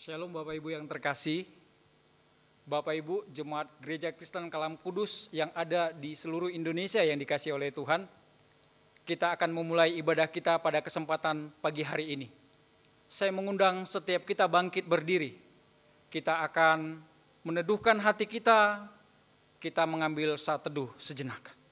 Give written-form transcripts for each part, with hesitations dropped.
Shalom Bapak Ibu yang terkasih, Bapak Ibu Jemaat Gereja Kristen Kalam Kudus yang ada di seluruh Indonesia yang dikasihi oleh Tuhan. Kita akan memulai ibadah kita pada kesempatan pagi hari ini. Saya mengundang setiap kita bangkit berdiri. Kita akan meneduhkan hati kita mengambil saat teduh sejenak.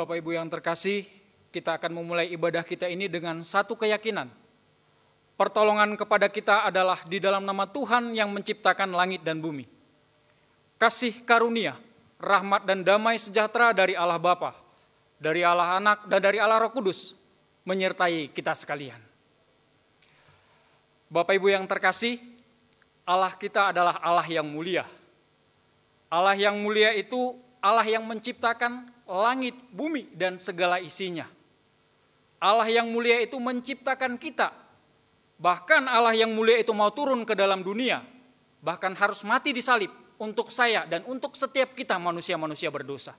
Bapak Ibu yang terkasih, kita akan memulai ibadah kita ini dengan satu keyakinan. Pertolongan kepada kita adalah di dalam nama Tuhan yang menciptakan langit dan bumi. Kasih karunia, rahmat dan damai sejahtera dari Allah Bapa, dari Allah Anak dan dari Allah Roh Kudus menyertai kita sekalian. Bapak Ibu yang terkasih, Allah kita adalah Allah yang mulia. Allah yang mulia itu Allah yang menciptakan langit, bumi, dan segala isinya. Allah yang mulia itu menciptakan kita. Bahkan Allah yang mulia itu mau turun ke dalam dunia. Bahkan harus mati di salib untuk saya dan untuk setiap kita manusia-manusia berdosa.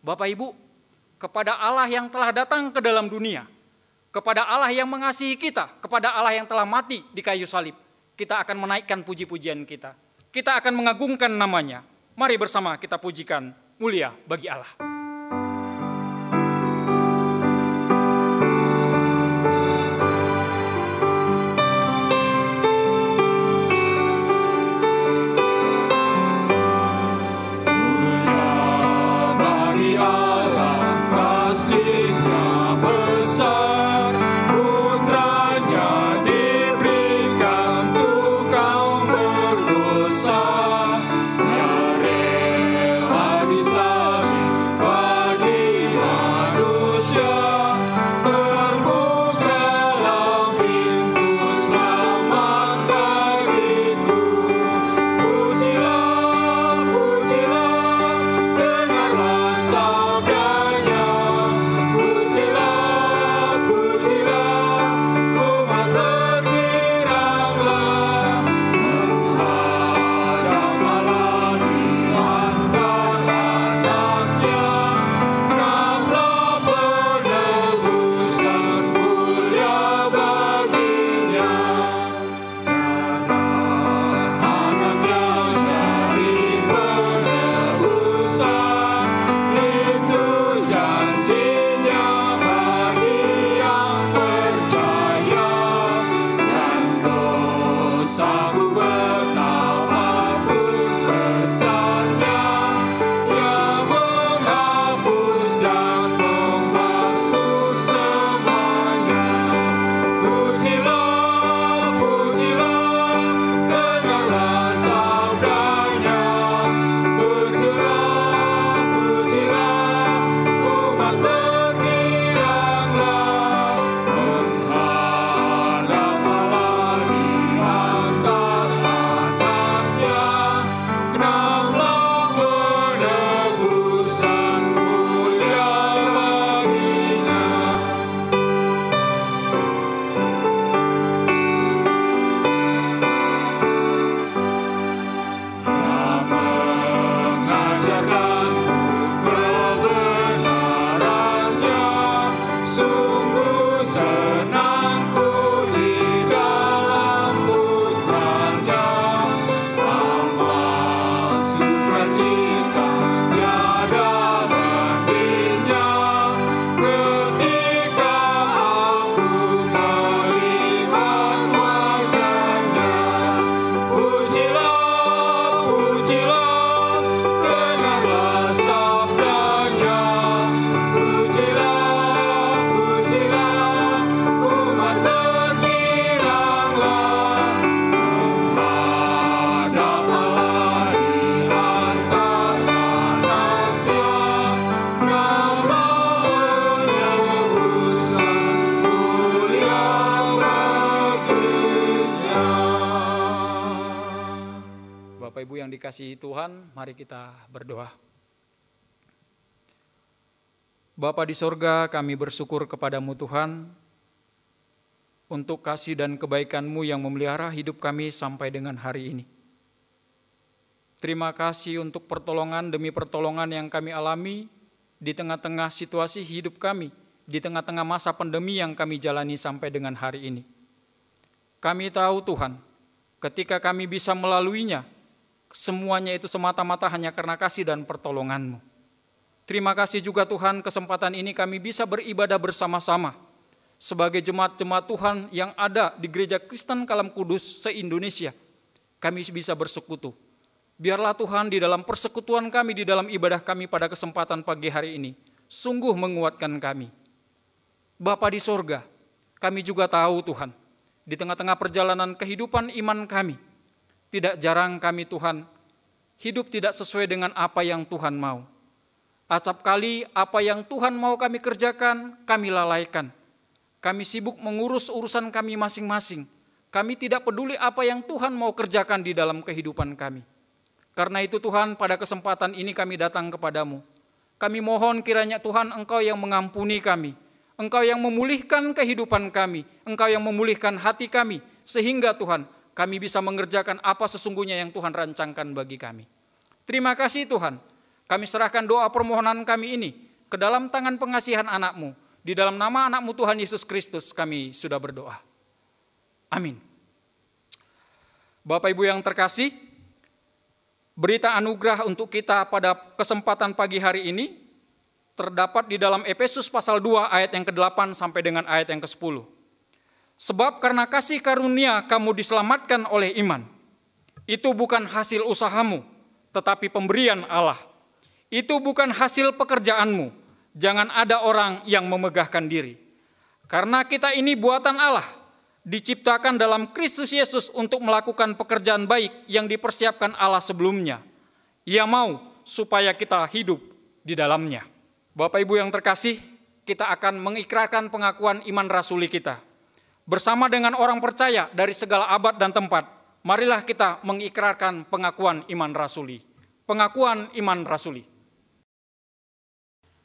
Bapak Ibu, kepada Allah yang telah datang ke dalam dunia, kepada Allah yang mengasihi kita, kepada Allah yang telah mati di kayu salib, kita akan menaikkan puji-pujian kita. Kita akan mengagungkan namanya. Mari bersama kita pujikan mulia bagi Allah. Bye. Bapak Ibu yang dikasihi Tuhan, mari kita berdoa. Bapa di sorga, kami bersyukur kepadamu Tuhan, untuk kasih dan kebaikan-Mu yang memelihara hidup kami sampai dengan hari ini. Terima kasih untuk pertolongan demi pertolongan yang kami alami di tengah-tengah situasi hidup kami, di tengah-tengah masa pandemi yang kami jalani sampai dengan hari ini. Kami tahu Tuhan, ketika kami bisa melaluinya, semuanya itu semata-mata hanya karena kasih dan pertolongan-Mu. Terima kasih juga Tuhan, kesempatan ini kami bisa beribadah bersama-sama sebagai jemaat-jemaat Tuhan yang ada di Gereja Kristen Kalam Kudus se-Indonesia. Kami bisa bersekutu. Biarlah Tuhan di dalam persekutuan kami, di dalam ibadah kami pada kesempatan pagi hari ini, sungguh menguatkan kami. Bapa di sorga, kami juga tahu Tuhan, di tengah-tengah perjalanan kehidupan iman kami, tidak jarang kami Tuhan, hidup tidak sesuai dengan apa yang Tuhan mau. Acap kali apa yang Tuhan mau kami kerjakan, kami lalaikan. Kami sibuk mengurus urusan kami masing-masing. Kami tidak peduli apa yang Tuhan mau kerjakan di dalam kehidupan kami. Karena itu Tuhan, pada kesempatan ini kami datang kepadamu. Kami mohon kiranya Tuhan Engkau yang mengampuni kami. Engkau yang memulihkan kehidupan kami. Engkau yang memulihkan hati kami. Sehingga Tuhan, kami bisa mengerjakan apa sesungguhnya yang Tuhan rancangkan bagi kami. Terima kasih Tuhan. Kami serahkan doa permohonan kami ini ke dalam tangan pengasihan anak-Mu. Di dalam nama anak-Mu Tuhan Yesus Kristus kami sudah berdoa. Amin. Bapak Ibu yang terkasih, berita anugerah untuk kita pada kesempatan pagi hari ini terdapat di dalam Efesus pasal 2 ayat yang ke-8 sampai dengan ayat yang ke-10. Sebab karena kasih karunia kamu diselamatkan oleh iman. Itu bukan hasil usahamu, tetapi pemberian Allah. Itu bukan hasil pekerjaanmu. Jangan ada orang yang memegahkan diri. Karena kita ini buatan Allah, diciptakan dalam Kristus Yesus untuk melakukan pekerjaan baik yang dipersiapkan Allah sebelumnya. Ia mau supaya kita hidup di dalamnya. Bapak Ibu yang terkasih, kita akan mengikrarkan pengakuan iman rasuli kita. Bersama dengan orang percaya dari segala abad dan tempat, marilah kita mengikrarkan pengakuan iman rasuli. Pengakuan iman rasuli.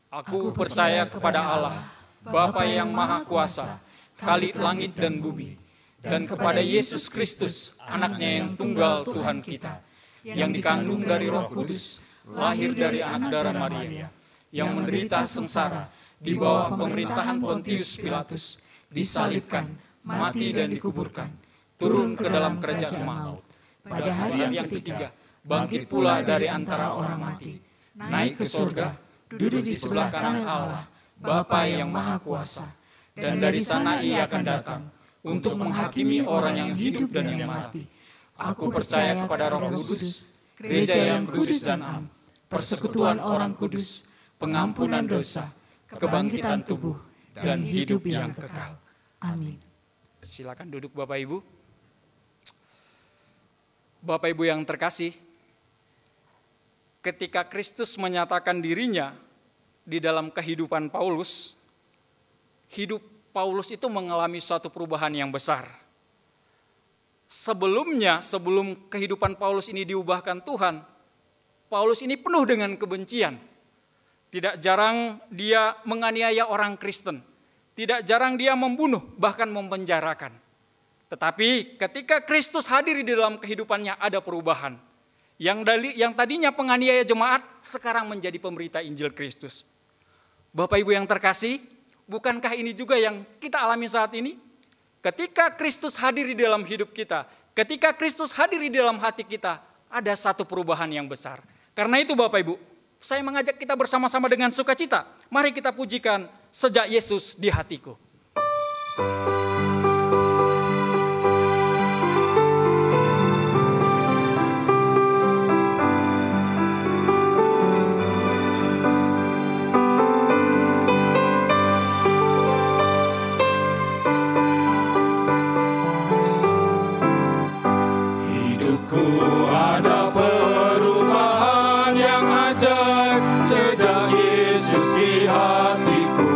Aku percaya kepada Allah, Bapa yang Maha Kuasa, Khalik langit dan bumi, dan kepada Yesus Kristus, anaknya yang tunggal Tuhan kita, yang dikandung dari Roh Kudus, lahir dari anak darah Maria, yang menderita sengsara di bawah pemerintahan Pontius Pilatus, disalibkan, mati dan dikuburkan, turun ke dalam kerajaan maut. Pada hari yang ketiga, bangkit pula dari antara orang mati, naik ke surga, duduk di sebelah kanan Allah, Bapa yang Maha Kuasa, dan dari sana Ia akan datang untuk menghakimi orang yang hidup dan yang mati. Aku percaya kepada Roh Kudus, gereja yang kudus dan am, persekutuan orang kudus, pengampunan dosa, kebangkitan tubuh, dan hidup yang kekal. Amin. Silakan duduk Bapak Ibu. Bapak Ibu yang terkasih, ketika Kristus menyatakan dirinya di dalam kehidupan Paulus, hidup Paulus itu mengalami suatu perubahan yang besar. Sebelum kehidupan Paulus ini diubahkan Tuhan, Paulus ini penuh dengan kebencian. Tidak jarang dia menganiaya orang Kristen. Tidak jarang dia membunuh, bahkan memenjarakan. Tetapi ketika Kristus hadir di dalam kehidupannya ada perubahan. Yang tadinya penganiaya jemaat, sekarang menjadi pemberita Injil Kristus. Bapak Ibu yang terkasih, bukankah ini juga yang kita alami saat ini? Ketika Kristus hadir di dalam hidup kita, ketika Kristus hadir di dalam hati kita, ada satu perubahan yang besar. Karena itu Bapak Ibu, saya mengajak kita bersama-sama dengan sukacita. Mari kita pujikan Sejak Yesus di Hatiku. Sejak Yesus di hatiku,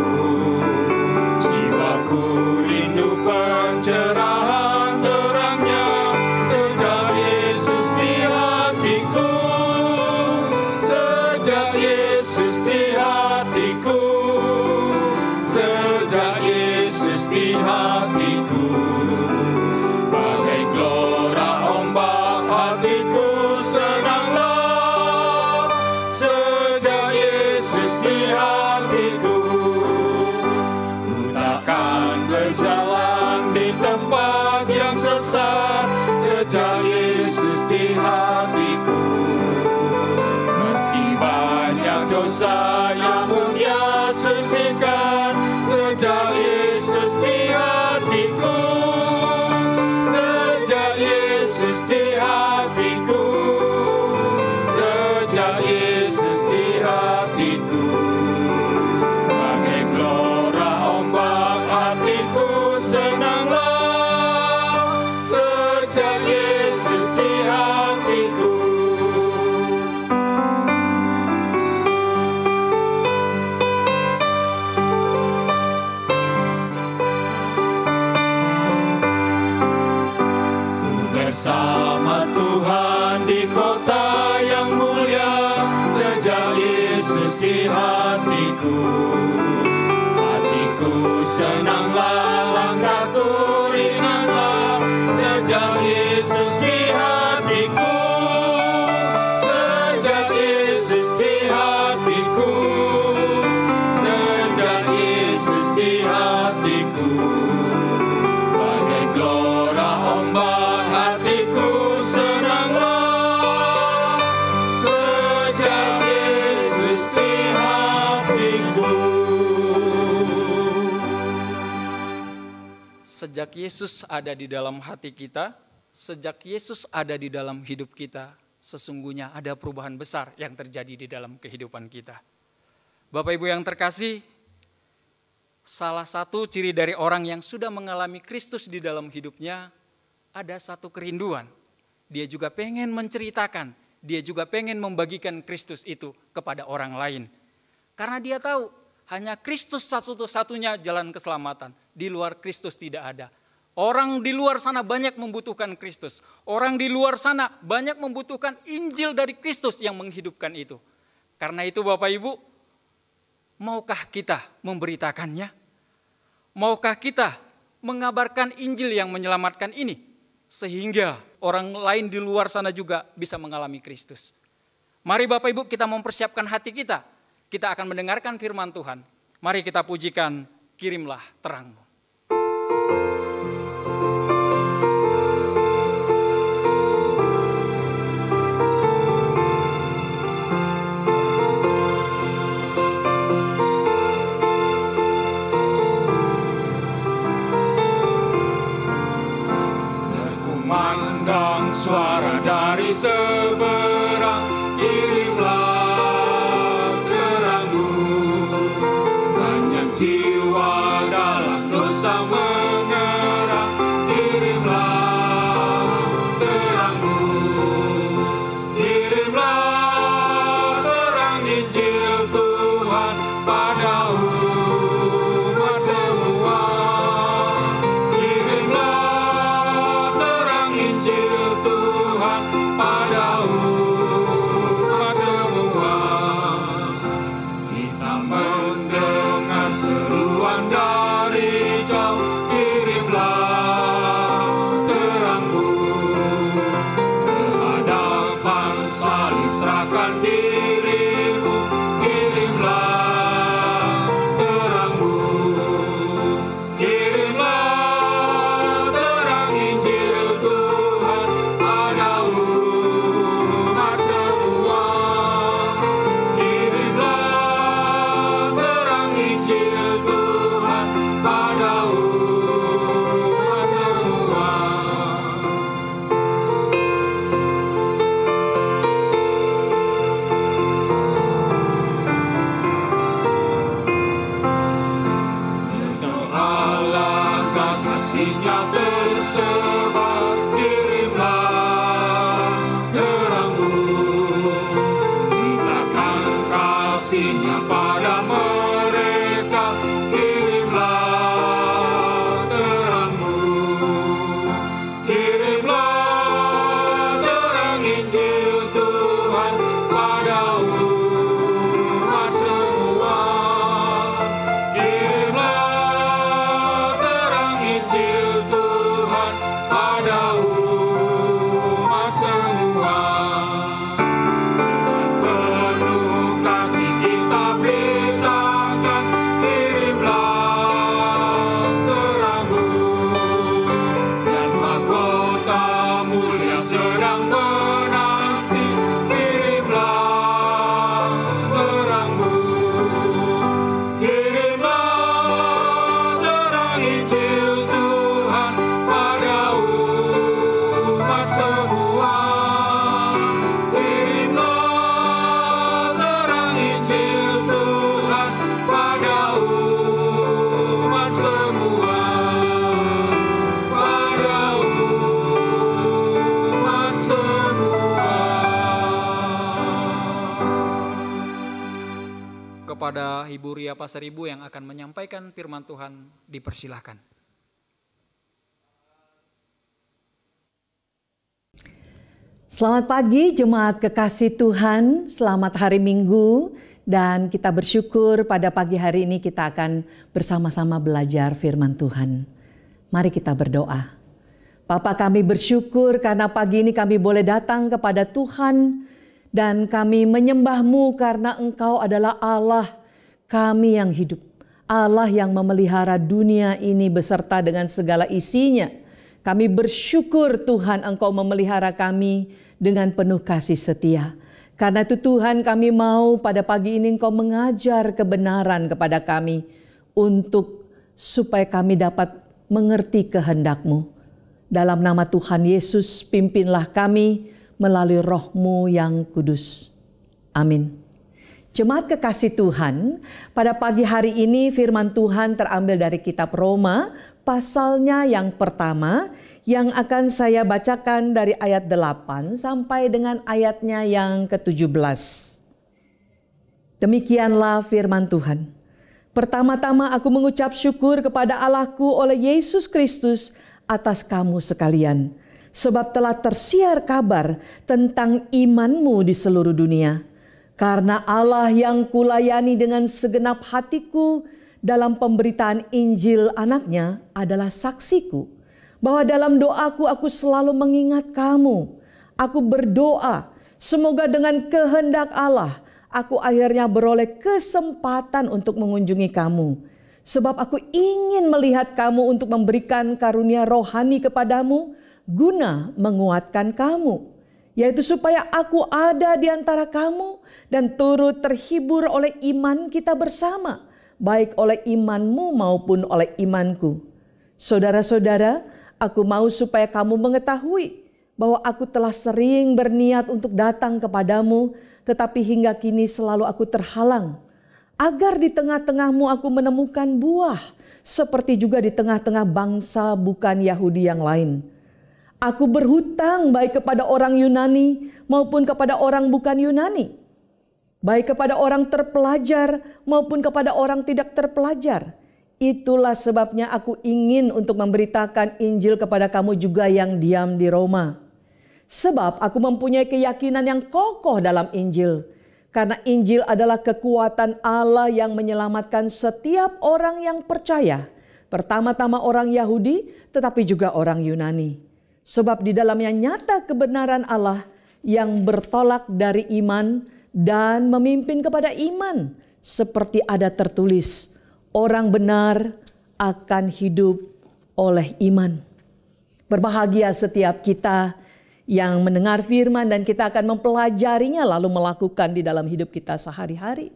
besar sejak Yesus di hatiku. Meski banyak dosa yang Ia sucikan sejak Yesus di hatiku. Sejak Yesus di hatiku. Sejak Yesus di hatiku. Bagai gelora ombak hatiku senanglah sejak Yesus di hatiku. Bersama Tuhan di kota yang mulia sejak Yesus di hatiku. Hatiku senanglah, langkahku ringanlah sejak Yesus di hatiku. Sejak Yesus di hatiku. Sejak Yesus di hatiku. Bagai gelora ombak hatiku senanglah sejak Yesus di hatiku. Sejak Yesus ada di dalam hati kita, sejak Yesus ada di dalam hidup kita, sesungguhnya ada perubahan besar yang terjadi di dalam kehidupan kita. Bapak Ibu yang terkasih, salah satu ciri dari orang yang sudah mengalami Kristus di dalam hidupnya, ada satu kerinduan. Dia juga pengen menceritakan, dia juga pengen membagikan Kristus itu kepada orang lain. Karena dia tahu, hanya Kristus satu-satunya jalan keselamatan. Di luar Kristus tidak ada. Orang di luar sana banyak membutuhkan Kristus. Orang di luar sana banyak membutuhkan Injil dari Kristus yang menghidupkan itu. Karena itu Bapak Ibu, maukah kita memberitakannya? Maukah kita mengabarkan Injil yang menyelamatkan ini? Sehingga orang lain di luar sana juga bisa mengalami Kristus. Mari Bapak Ibu kita mempersiapkan hati kita. Kita akan mendengarkan firman Tuhan. Mari kita pujikan, kirimlah terang-Mu. Berkumandang suara dari seberang, kirimlah terang-Mu. Banyak jiwa dalam dosa mengerang, kirimlah terang-Mu. Kirimlah terang Injil Tuhan pada umat semua. Kirimlah terang Injil Tuhan pada umat semua. Kita mendengar seruan dari jauh, kirimlah terang-Mu. Kehadapan salib serahkan dirimu, kirimlah terang-Mu. Kirimlah terang Injil Tuhan pada umat semua. Kirimlah terang Injil Tuhan pada umat semua. Doalah kasih-Nya tersebar, kirimlah terang-Mu. Nyatakan kasih-Nya pada mereka, kirimlah terang-Mu. Kirimlah terang Injil Tuhan pada umat semua. Kirimlah terang Injil Tuhan pada umat semua. Dengan penuh kasih kita beritakan, kirimlah terang-Mu. Dan mahkota kepada Ibu Ria Pasaribu yang akan menyampaikan firman Tuhan, dipersilahkan. Selamat pagi jemaat kekasih Tuhan, selamat hari Minggu, dan kita bersyukur pada pagi hari ini kita akan bersama-sama belajar firman Tuhan. Mari kita berdoa. Bapa, kami bersyukur karena pagi ini kami boleh datang kepada Tuhan dan kami menyembah-Mu karena Engkau adalah Allah kami yang hidup, Allah yang memelihara dunia ini beserta dengan segala isinya. Kami bersyukur Tuhan Engkau memelihara kami dengan penuh kasih setia. Karena itu Tuhan, kami mau pada pagi ini Engkau mengajar kebenaran kepada kami untuk supaya kami dapat mengerti kehendak-Mu. Dalam nama Tuhan Yesus, pimpinlah kami melalui Roh-Mu yang kudus. Amin. Jemaat kekasih Tuhan, pada pagi hari ini firman Tuhan terambil dari kitab Roma, pasalnya yang pertama, yang akan saya bacakan dari ayat 8 sampai dengan ayatnya yang ke-17. Demikianlah firman Tuhan. Pertama-tama aku mengucap syukur kepada Allahku oleh Yesus Kristus atas kamu sekalian, sebab telah tersiar kabar tentang imanmu di seluruh dunia. Karena Allah yang kulayani dengan segenap hatiku dalam pemberitaan Injil anaknya adalah saksiku, bahwa dalam doaku aku selalu mengingat kamu. Aku berdoa semoga dengan kehendak Allah aku akhirnya beroleh kesempatan untuk mengunjungi kamu. Sebab aku ingin melihat kamu untuk memberikan karunia rohani kepadamu guna menguatkan kamu. Yaitu supaya aku ada di antara kamu dan turut terhibur oleh iman kita bersama, baik oleh imanmu maupun oleh imanku. Saudara-saudara, aku mau supaya kamu mengetahui bahwa aku telah sering berniat untuk datang kepadamu, tetapi hingga kini selalu aku terhalang. Agar di tengah-tengahmu aku menemukan buah, seperti juga di tengah-tengah bangsa bukan Yahudi yang lain. Aku berhutang baik kepada orang Yunani maupun kepada orang bukan Yunani, baik kepada orang terpelajar maupun kepada orang tidak terpelajar. Itulah sebabnya aku ingin untuk memberitakan Injil kepada kamu juga yang diam di Roma. Sebab aku mempunyai keyakinan yang kokoh dalam Injil. Karena Injil adalah kekuatan Allah yang menyelamatkan setiap orang yang percaya. Pertama-tama orang Yahudi tetapi juga orang Yunani. Sebab di dalamnya nyata kebenaran Allah yang bertolak dari iman dan memimpin kepada iman. Seperti ada tertulis, orang benar akan hidup oleh iman. Berbahagia setiap kita yang mendengar firman dan kita akan mempelajarinya lalu melakukan di dalam hidup kita sehari-hari.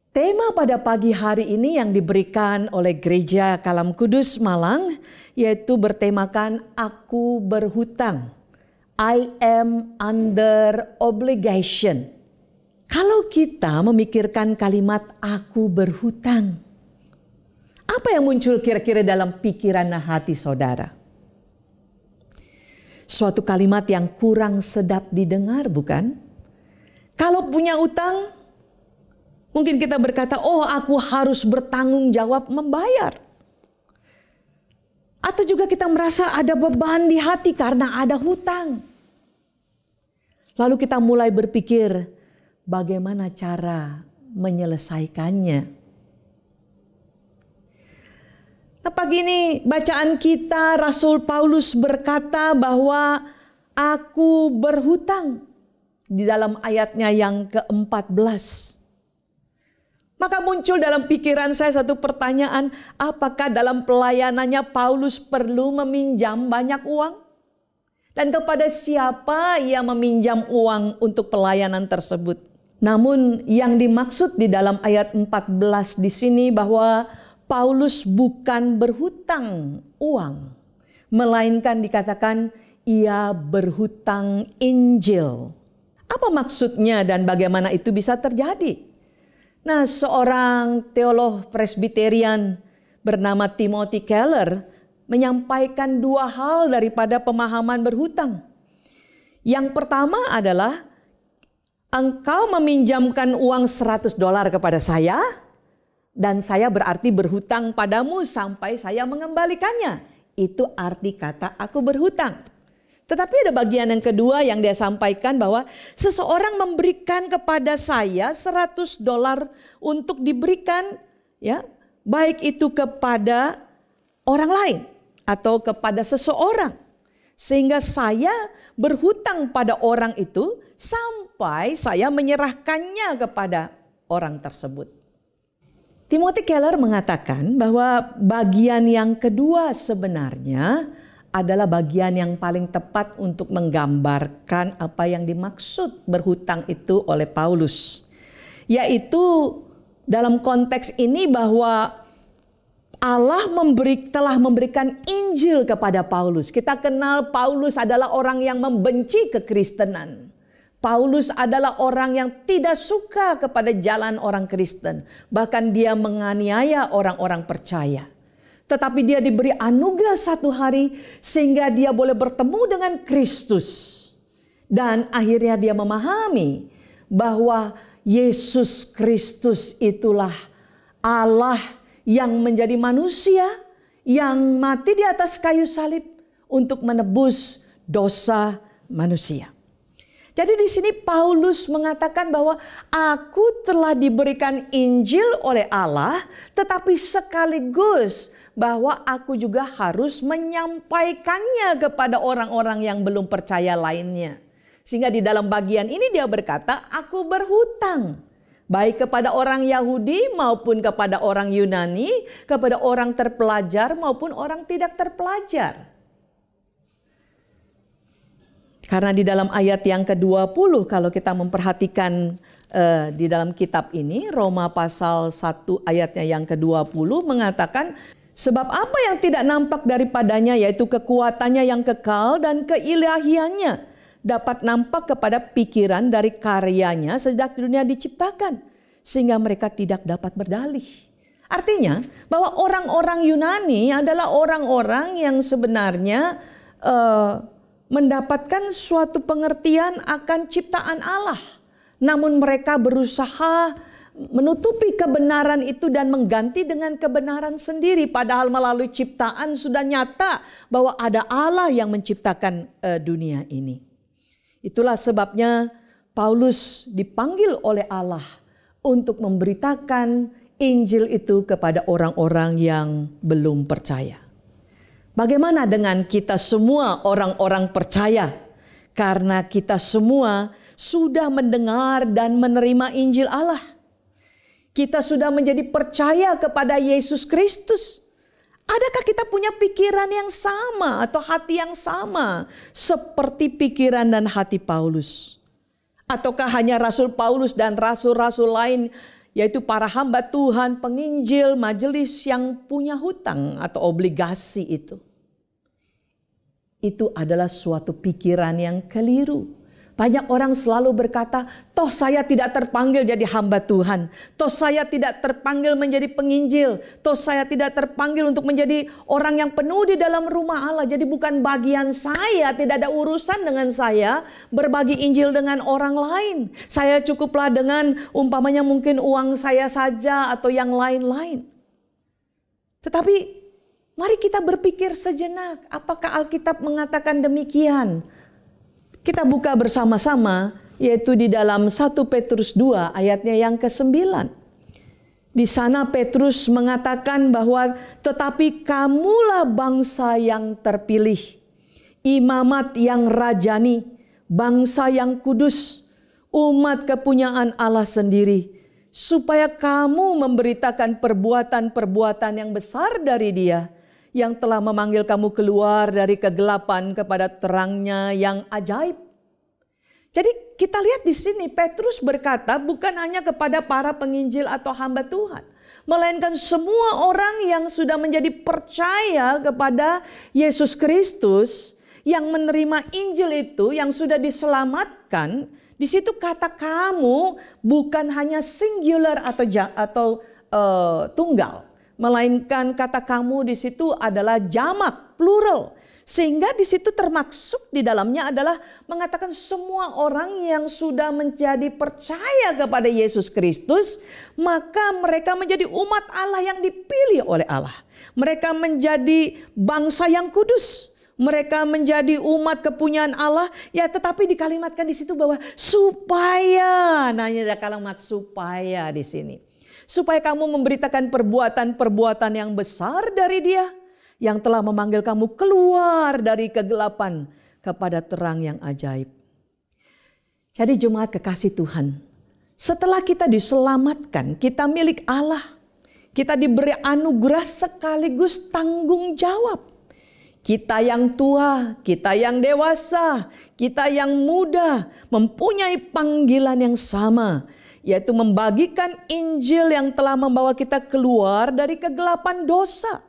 Tema pada pagi hari ini yang diberikan oleh Gereja Kalam Kudus Malang yaitu bertemakan Aku Berhutang. I am under obligation. Kalau kita memikirkan kalimat aku berhutang, apa yang muncul kira-kira dalam pikiran dan hati saudara? Suatu kalimat yang kurang sedap didengar, bukan? Kalau punya utang, mungkin kita berkata, oh aku harus bertanggung jawab membayar. Atau juga kita merasa ada beban di hati karena ada hutang. Lalu kita mulai berpikir, bagaimana cara menyelesaikannya? Nah, pagi ini bacaan kita Rasul Paulus berkata bahwa aku berhutang di dalam ayatnya yang ke-14. Maka muncul dalam pikiran saya satu pertanyaan, apakah dalam pelayanannya Paulus perlu meminjam banyak uang? Dan kepada siapa ia meminjam uang untuk pelayanan tersebut? Namun yang dimaksud di dalam ayat 14 di sini bahwa Paulus bukan berhutang uang, melainkan dikatakan ia berhutang Injil. Apa maksudnya dan bagaimana itu bisa terjadi? Nah, seorang teolog Presbyterian bernama Timothy Keller menyampaikan dua hal daripada pemahaman berhutang. Yang pertama adalah engkau meminjamkan uang $100 kepada saya, dan saya berarti berhutang padamu sampai saya mengembalikannya. Itu arti kata aku berhutang. Tetapi ada bagian yang kedua yang dia sampaikan, bahwa seseorang memberikan kepada saya $100 untuk diberikan, ya, baik itu kepada orang lain atau kepada seseorang. Sehingga saya berhutang pada orang itu sampai saya menyerahkannya kepada orang tersebut. Timothy Keller mengatakan bahwa bagian yang kedua sebenarnya adalah bagian yang paling tepat untuk menggambarkan apa yang dimaksud berhutang itu oleh Paulus. Yaitu dalam konteks ini bahwa Allah telah memberikan Injil kepada Paulus. Kita kenal Paulus adalah orang yang membenci kekristenan. Paulus adalah orang yang tidak suka kepada jalan orang Kristen. Bahkan dia menganiaya orang-orang percaya. Tetapi dia diberi anugerah satu hari sehingga dia boleh bertemu dengan Kristus. Dan akhirnya dia memahami bahwa Yesus Kristus itulah Allah yang menjadi manusia, yang mati di atas kayu salib untuk menebus dosa manusia. Jadi di sini Paulus mengatakan bahwa aku telah diberikan Injil oleh Allah, tetapi sekaligus bahwa aku juga harus menyampaikannya kepada orang-orang yang belum percaya lainnya. Sehingga di dalam bagian ini dia berkata, aku berhutang. Baik kepada orang Yahudi maupun kepada orang Yunani, kepada orang terpelajar maupun orang tidak terpelajar. Karena di dalam ayat yang ke-20 kalau kita memperhatikan di dalam kitab ini, Roma pasal 1 ayatnya yang ke-20 mengatakan, sebab apa yang tidak nampak daripadanya yaitu kekuatannya yang kekal dan keilahiannya dapat nampak kepada pikiran dari karyanya sejak dunia diciptakan sehingga mereka tidak dapat berdalih. Artinya bahwa orang-orang Yunani adalah orang-orang yang sebenarnya mendapatkan suatu pengertian akan ciptaan Allah. Namun mereka berusaha menutupi kebenaran itu dan mengganti dengan kebenaran sendiri. Padahal melalui ciptaan sudah nyata bahwa ada Allah yang menciptakan dunia ini. Itulah sebabnya Paulus dipanggil oleh Allah untuk memberitakan Injil itu kepada orang-orang yang belum percaya. Bagaimana dengan kita semua orang-orang percaya? Karena kita semua sudah mendengar dan menerima Injil Allah. Kita sudah menjadi percaya kepada Yesus Kristus. Adakah kita punya pikiran yang sama atau hati yang sama seperti pikiran dan hati Paulus? Ataukah hanya Rasul Paulus dan rasul-rasul lain, yaitu para hamba Tuhan, penginjil, majelis yang punya hutang atau obligasi itu? Itu adalah suatu pikiran yang keliru. Banyak orang selalu berkata, toh saya tidak terpanggil jadi hamba Tuhan. Toh saya tidak terpanggil menjadi penginjil. Toh saya tidak terpanggil untuk menjadi orang yang penuh di dalam rumah Allah. Jadi bukan bagian saya, tidak ada urusan dengan saya berbagi Injil dengan orang lain. Saya cukuplah dengan umpamanya mungkin uang saya saja atau yang lain-lain. Tetapi mari kita berpikir sejenak, apakah Alkitab mengatakan demikian? Kita buka bersama-sama yaitu di dalam 1 Petrus 2 ayatnya yang ke-9. Di sana Petrus mengatakan bahwa tetapi kamulah bangsa yang terpilih, imamat yang rajani, bangsa yang kudus, umat kepunyaan Allah sendiri, supaya kamu memberitakan perbuatan-perbuatan yang besar dari Dia yang telah memanggil kamu keluar dari kegelapan kepada terangnya yang ajaib. Jadi kita lihat di sini Petrus berkata bukan hanya kepada para penginjil atau hamba Tuhan, melainkan semua orang yang sudah menjadi percaya kepada Yesus Kristus, yang menerima Injil itu, yang sudah diselamatkan. Di situ kata kamu bukan hanya singular atau tunggal. Melainkan kata kamu di situ adalah jamak, plural. Sehingga di situ termaksud di dalamnya adalah mengatakan semua orang yang sudah menjadi percaya kepada Yesus Kristus, maka mereka menjadi umat Allah yang dipilih oleh Allah. Mereka menjadi bangsa yang kudus. Mereka menjadi umat kepunyaan Allah. Ya, tetapi dikalimatkan di situ bahwa supaya, nah ini ada kalimat supaya di sini. Supaya kamu memberitakan perbuatan-perbuatan yang besar dari Dia, yang telah memanggil kamu keluar dari kegelapan kepada terang yang ajaib. Jadi jemaat kekasih Tuhan, setelah kita diselamatkan, kita milik Allah. Kita diberi anugerah sekaligus tanggung jawab. Kita yang tua, kita yang dewasa, kita yang muda mempunyai panggilan yang sama, yaitu membagikan Injil yang telah membawa kita keluar dari kegelapan dosa.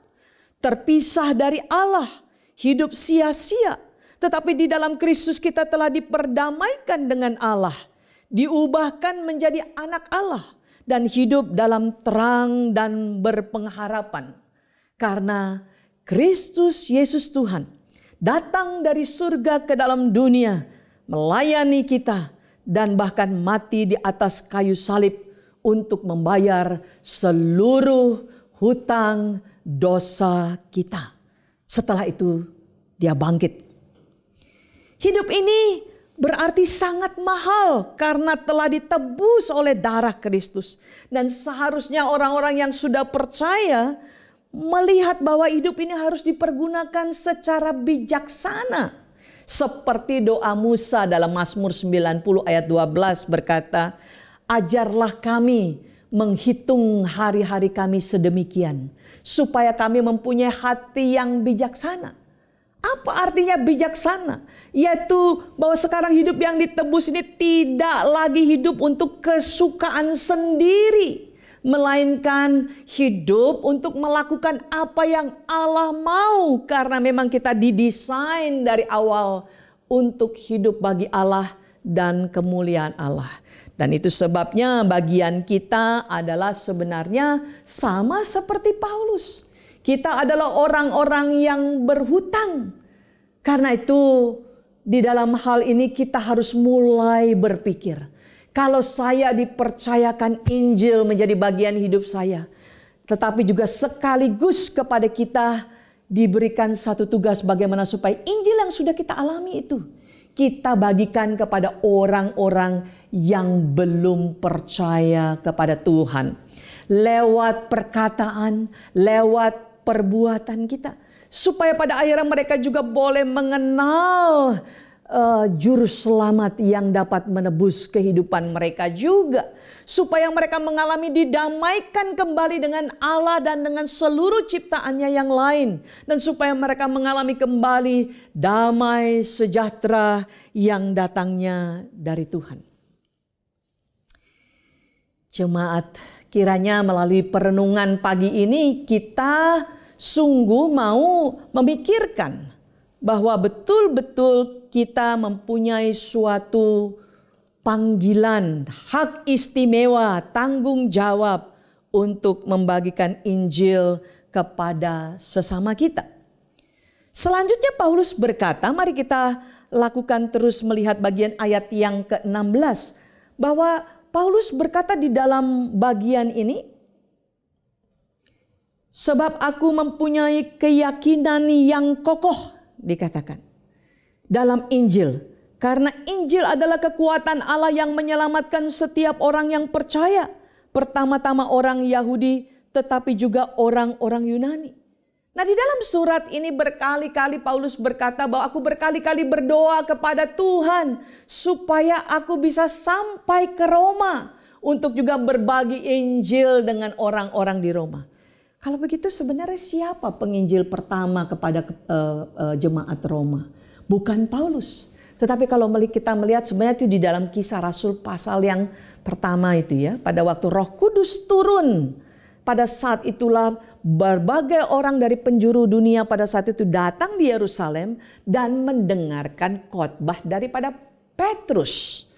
Terpisah dari Allah, hidup sia-sia. Tetapi di dalam Kristus kita telah diperdamaikan dengan Allah. Diubahkan menjadi anak Allah. Dan hidup dalam terang dan berpengharapan. Karena Kristus Yesus Tuhan datang dari surga ke dalam dunia. Melayani kita dan bahkan mati di atas kayu salib. Untuk membayar seluruh hutang dosa kita. Setelah itu Dia bangkit. Hidup ini berarti sangat mahal karena telah ditebus oleh darah Kristus. Dan seharusnya orang-orang yang sudah percaya melihat bahwa hidup ini harus dipergunakan secara bijaksana. Seperti doa Musa dalam Mazmur 90 ayat 12 berkata, ajarlah kami menghitung hari-hari kami sedemikian, supaya kami mempunyai hati yang bijaksana. Apa artinya bijaksana? Yaitu bahwa sekarang hidup yang ditebus ini tidak lagi hidup untuk kesukaan sendiri, melainkan hidup untuk melakukan apa yang Allah mau, karena memang kita didesain dari awal untuk hidup bagi Allah dan kemuliaan Allah. Dan itu sebabnya bagian kita adalah sebenarnya sama seperti Paulus. Kita adalah orang-orang yang berhutang. Karena itu di dalam hal ini kita harus mulai berpikir. Kalau saya dipercayakan Injil menjadi bagian hidup saya. Tetapi juga sekaligus kepada kita diberikan satu tugas bagaimana supaya Injil yang sudah kita alami itu kita bagikan kepada orang-orang yang belum percaya kepada Tuhan. Lewat perkataan, lewat perbuatan kita. Supaya pada akhirnya mereka juga boleh mengenal juru selamat yang dapat menebus kehidupan mereka juga. Supaya mereka mengalami didamaikan kembali dengan Allah dan dengan seluruh ciptaannya yang lain. Dan supaya mereka mengalami kembali damai sejahtera yang datangnya dari Tuhan. Jemaat, kiranya melalui perenungan pagi ini kita sungguh mau memikirkan bahwa betul-betul kita mempunyai suatu panggilan, hak istimewa, tanggung jawab untuk membagikan Injil kepada sesama kita. Selanjutnya Paulus berkata, mari kita lakukan terus melihat bagian ayat yang ke-16. Bahwa Paulus berkata di dalam bagian ini, sebab aku mempunyai keyakinan yang kokoh, dikatakan dalam Injil. Karena Injil adalah kekuatan Allah yang menyelamatkan setiap orang yang percaya. Pertama-tama orang Yahudi, tetapi juga orang-orang Yunani. Nah, di dalam surat ini berkali-kali Paulus berkata bahwa aku berkali-kali berdoa kepada Tuhan supaya aku bisa sampai ke Roma untuk juga berbagi Injil dengan orang-orang di Roma. Kalau begitu sebenarnya siapa penginjil pertama kepada jemaat Roma? Bukan Paulus. Tetapi kalau kita melihat sebenarnya itu di dalam Kisah Rasul pasal yang pertama itu ya. Pada waktu Roh Kudus turun. Pada saat itulah berbagai orang dari penjuru dunia pada saat itu datang di Yerusalem dan mendengarkan khotbah daripada Petrus.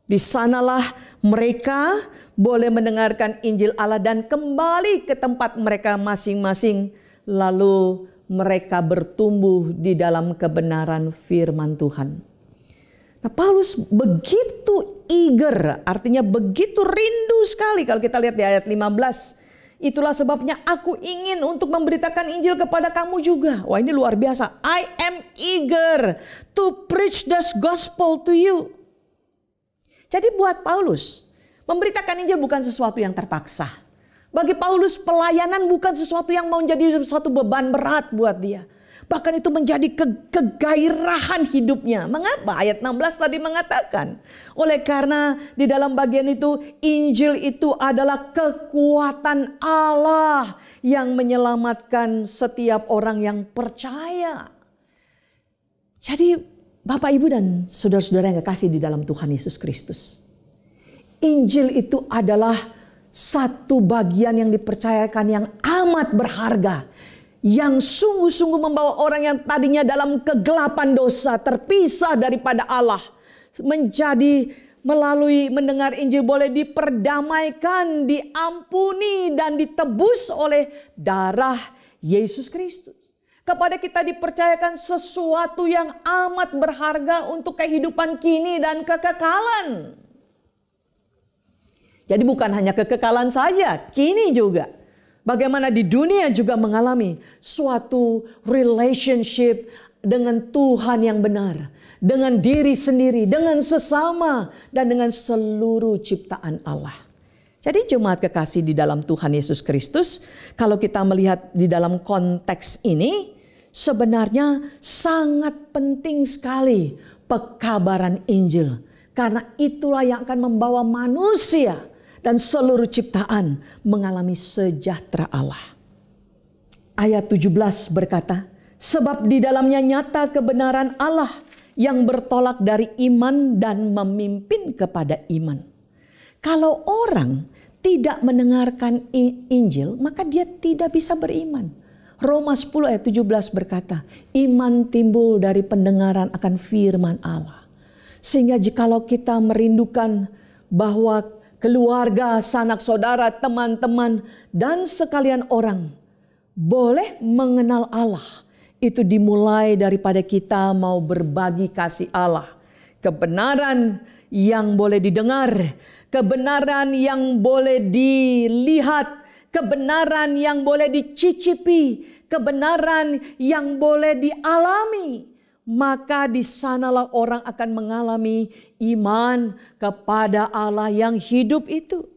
Di sanalah mereka boleh mendengarkan Injil Allah dan kembali ke tempat mereka masing-masing. Lalu mereka bertumbuh di dalam kebenaran firman Tuhan. Nah, Paulus begitu eager, artinya begitu rindu sekali kalau kita lihat di ayat 15. Itulah sebabnya aku ingin untuk memberitakan Injil kepada kamu juga. Wah, ini luar biasa. I am eager to preach this gospel to you. Jadi buat Paulus, memberitakan Injil bukan sesuatu yang terpaksa. Bagi Paulus, pelayanan bukan sesuatu yang mau menjadi suatu beban berat buat dia. Bahkan itu menjadi kegairahan hidupnya. Mengapa? Ayat 16 tadi mengatakan. Oleh karena di dalam bagian itu, Injil itu adalah kekuatan Allah yang menyelamatkan setiap orang yang percaya. Jadi Bapak, Ibu, dan saudara-saudara yang kekasih di dalam Tuhan Yesus Kristus. Injil itu adalah satu bagian yang dipercayakan yang amat berharga. Yang sungguh-sungguh membawa orang yang tadinya dalam kegelapan dosa, terpisah daripada Allah, menjadi melalui mendengar Injil boleh diperdamaikan, diampuni, dan ditebus oleh darah Yesus Kristus. Kepada kita dipercayakan sesuatu yang amat berharga untuk kehidupan kini dan kekekalan. Jadi bukan hanya kekekalan saja, kini juga. Bagaimana di dunia juga mengalami suatu relationship dengan Tuhan yang benar. Dengan diri sendiri, dengan sesama, dan dengan seluruh ciptaan Allah. Jadi jemaat kekasih di dalam Tuhan Yesus Kristus, kalau kita melihat di dalam konteks ini, sebenarnya sangat penting sekali pekabaran Injil. Karena itulah yang akan membawa manusia dan seluruh ciptaan mengalami sejahtera Allah. Ayat 17 berkata, sebab di dalamnya nyata kebenaran Allah yang bertolak dari iman dan memimpin kepada iman. Kalau orang tidak mendengarkan Injil, maka dia tidak bisa beriman. Roma 10 ayat 17 berkata, iman timbul dari pendengaran akan firman Allah. Sehingga jikalau kita merindukan bahwa keluarga, sanak saudara, teman-teman, dan sekalian orang boleh mengenal Allah. Itu dimulai daripada kita mau berbagi kasih Allah. Kebenaran yang boleh didengar, kebenaran yang boleh dilihat, kebenaran yang boleh dicicipi, kebenaran yang boleh dialami. Maka di sanalah orang akan mengalami iman kepada Allah yang hidup itu.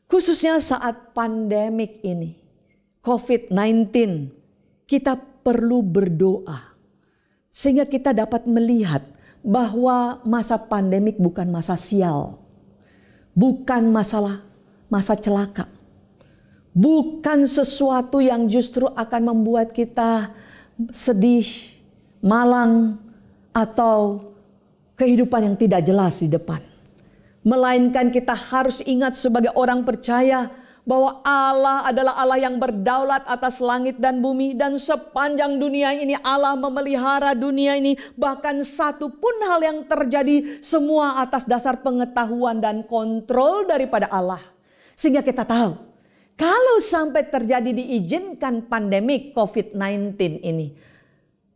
Khususnya saat pandemik ini, COVID-19, kita perlu berdoa. Sehingga kita dapat melihat bahwa masa pandemik bukan masa sial. Bukan masa celaka. Bukan sesuatu yang justru akan membuat kita sedih, malang, atau kehidupan yang tidak jelas di depan. Melainkan kita harus ingat sebagai orang percaya bahwa Allah adalah Allah yang berdaulat atas langit dan bumi. Dan sepanjang dunia ini Allah memelihara dunia ini. Bahkan satu pun hal yang terjadi semua atas dasar pengetahuan dan kontrol daripada Allah. Sehingga kita tahu, kalau sampai terjadi diizinkan pandemik COVID-19 ini,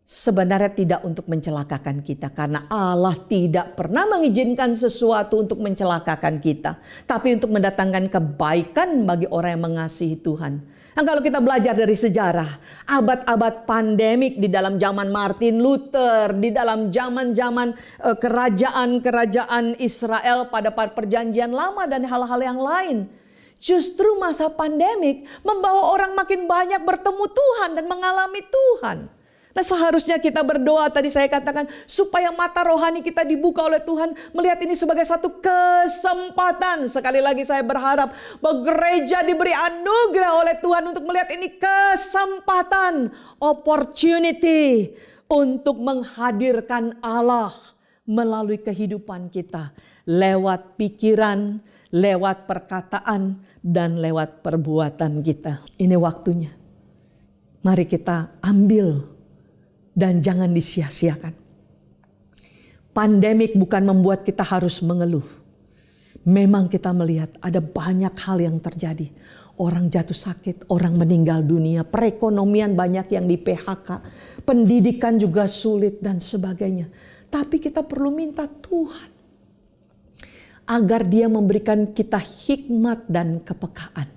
sebenarnya tidak untuk mencelakakan kita. Karena Allah tidak pernah mengizinkan sesuatu untuk mencelakakan kita. Tapi untuk mendatangkan kebaikan bagi orang yang mengasihi Tuhan. Dan kalau kita belajar dari sejarah, abad-abad pandemik di dalam zaman Martin Luther, di dalam zaman-zaman kerajaan-kerajaan Israel pada perjanjian lama dan hal-hal yang lain. Justru masa pandemik membawa orang makin banyak bertemu Tuhan dan mengalami Tuhan. Nah, seharusnya kita berdoa, tadi saya katakan, supaya mata rohani kita dibuka oleh Tuhan, melihat ini sebagai satu kesempatan. Sekali lagi saya berharap bahwa gereja diberi anugerah oleh Tuhan untuk melihat ini kesempatan, opportunity untuk menghadirkan Allah melalui kehidupan kita, lewat pikiran, lewat perkataan, dan lewat perbuatan kita. Ini waktunya. Mari kita ambil dan jangan disia-siakan. Pandemik bukan membuat kita harus mengeluh. Memang kita melihat ada banyak hal yang terjadi. Orang jatuh sakit, orang meninggal dunia, perekonomian banyak yang di PHK, pendidikan juga sulit dan sebagainya. Tapi kita perlu minta Tuhan agar Dia memberikan kita hikmat dan kepekaan.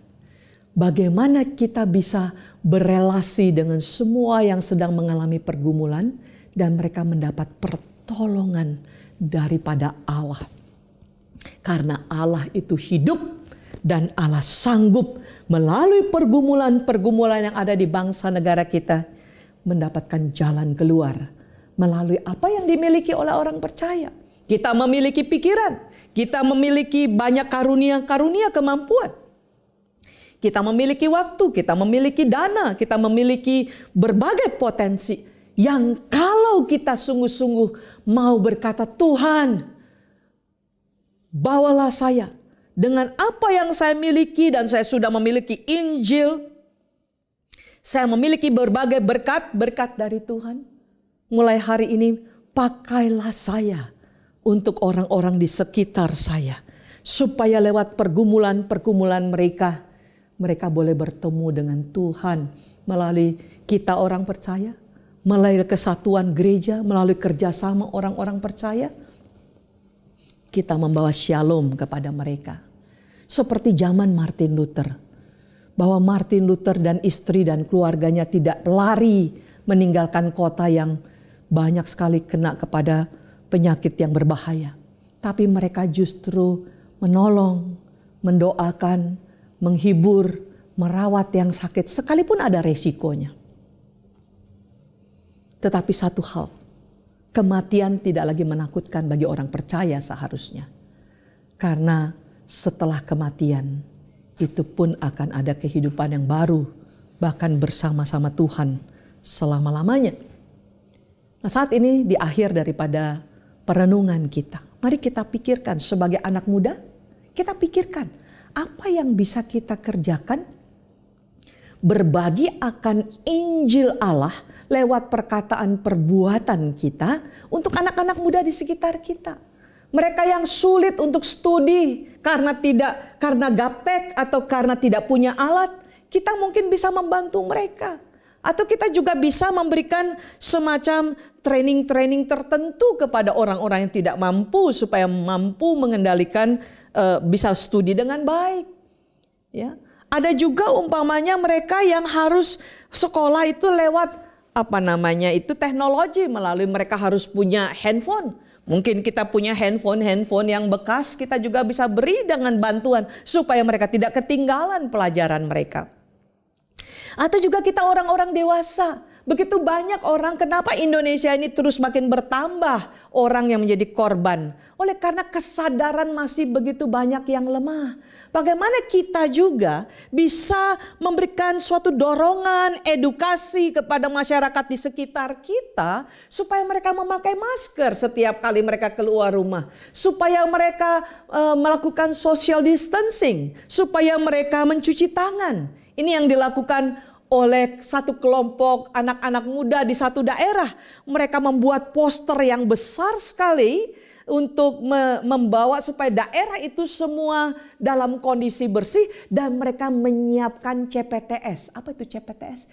Bagaimana kita bisa berelasi dengan semua yang sedang mengalami pergumulan dan mereka mendapat pertolongan daripada Allah. Karena Allah itu hidup dan Allah sanggup melalui pergumulan-pergumulan yang ada di bangsa negara kita mendapatkan jalan keluar melalui apa yang dimiliki oleh orang percaya. Kita memiliki pikiran, kita memiliki banyak karunia-karunia kemampuan. Kita memiliki waktu, kita memiliki dana, kita memiliki berbagai potensi yang kalau kita sungguh-sungguh mau berkata, Tuhan, bawalah saya dengan apa yang saya miliki, dan saya sudah memiliki Injil. Saya memiliki berbagai berkat dari Tuhan. Mulai hari ini pakailah saya untuk orang-orang di sekitar saya. Supaya lewat pergumulan-pergumulan mereka boleh bertemu dengan Tuhan. Melalui kita orang percaya, melalui kesatuan gereja, melalui kerjasama orang-orang percaya. Kita membawa shalom kepada mereka. Seperti zaman Martin Luther. Bahwa Martin Luther dan istri dan keluarganya tidak lari meninggalkan kota yang banyak sekali kena kepada penyakit yang berbahaya. Tapi mereka justru menolong, mendoakan, menghibur, merawat yang sakit sekalipun ada resikonya. Tetapi satu hal, kematian tidak lagi menakutkan bagi orang percaya seharusnya. Karena setelah kematian itu pun akan ada kehidupan yang baru. Bahkan bersama-sama Tuhan selama-lamanya. Nah, saat ini di akhir daripada perenungan kita. Mari kita pikirkan sebagai anak muda. Kita pikirkan apa yang bisa kita kerjakan. Berbagi akan Injil Allah lewat perkataan perbuatan kita untuk anak-anak muda di sekitar kita. Mereka yang sulit untuk studi karena gaptek atau karena tidak punya alat, kita mungkin bisa membantu mereka. Atau kita juga bisa memberikan semacam training-training tertentu kepada orang-orang yang tidak mampu supaya mampu mengendalikan bisa studi dengan baik. Ya. Ada juga umpamanya mereka yang harus sekolah itu lewat teknologi, melalui mereka harus punya handphone. Mungkin kita punya handphone yang bekas, kita juga bisa beri dengan bantuan supaya mereka tidak ketinggalan pelajaran mereka. Atau juga kita orang-orang dewasa. Begitu banyak orang, kenapa Indonesia ini terus makin bertambah orang yang menjadi korban. Oleh karena kesadaran masih begitu banyak yang lemah. Bagaimana kita juga bisa memberikan suatu dorongan, edukasi kepada masyarakat di sekitar kita. Supaya mereka memakai masker setiap kali mereka keluar rumah. Supaya mereka melakukan social distancing. Supaya mereka mencuci tangan. Ini yang dilakukan oleh satu kelompok anak-anak muda di satu daerah. Mereka membuat poster yang besar sekali untuk membawa supaya daerah itu semua dalam kondisi bersih dan mereka menyiapkan CPTS. Apa itu CPTS?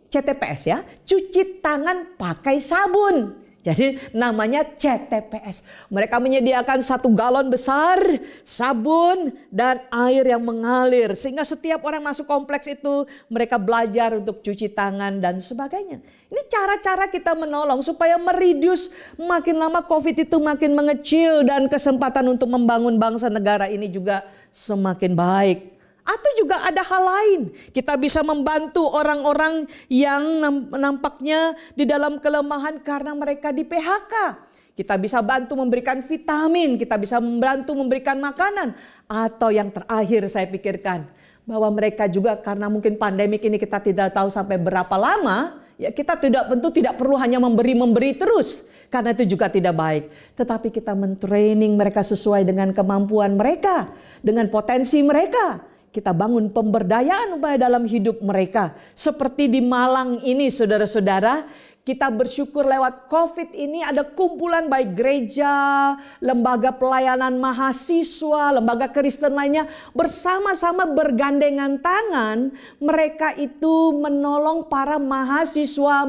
CTPS ya, cuci tangan pakai sabun. Jadi namanya CTPS. Mereka menyediakan 1 galon besar sabun dan air yang mengalir. Sehingga setiap orang masuk kompleks itu mereka belajar untuk cuci tangan dan sebagainya. Ini cara-cara kita menolong supaya mereduce makin lama COVID itu makin mengecil. Dan kesempatan untuk membangun bangsa negara ini juga semakin baik. Atau juga ada hal lain. Kita bisa membantu orang-orang yang nampaknya di dalam kelemahan karena mereka di PHK. Kita bisa bantu memberikan vitamin, kita bisa membantu memberikan makanan. Atau yang terakhir saya pikirkan, bahwa mereka juga karena mungkin pandemik ini kita tidak tahu sampai berapa lama, ya kita tentu tidak perlu hanya memberi terus. Karena itu juga tidak baik. Tetapi kita mentraining mereka sesuai dengan kemampuan mereka, dengan potensi mereka. Kita bangun pemberdayaan upaya dalam hidup mereka. Seperti di Malang ini saudara-saudara, Kita bersyukur lewat COVID ini ada kumpulan baik gereja, lembaga pelayanan mahasiswa, lembaga Kristen lainnya bersama-sama bergandengan tangan. Mereka itu menolong para mahasiswa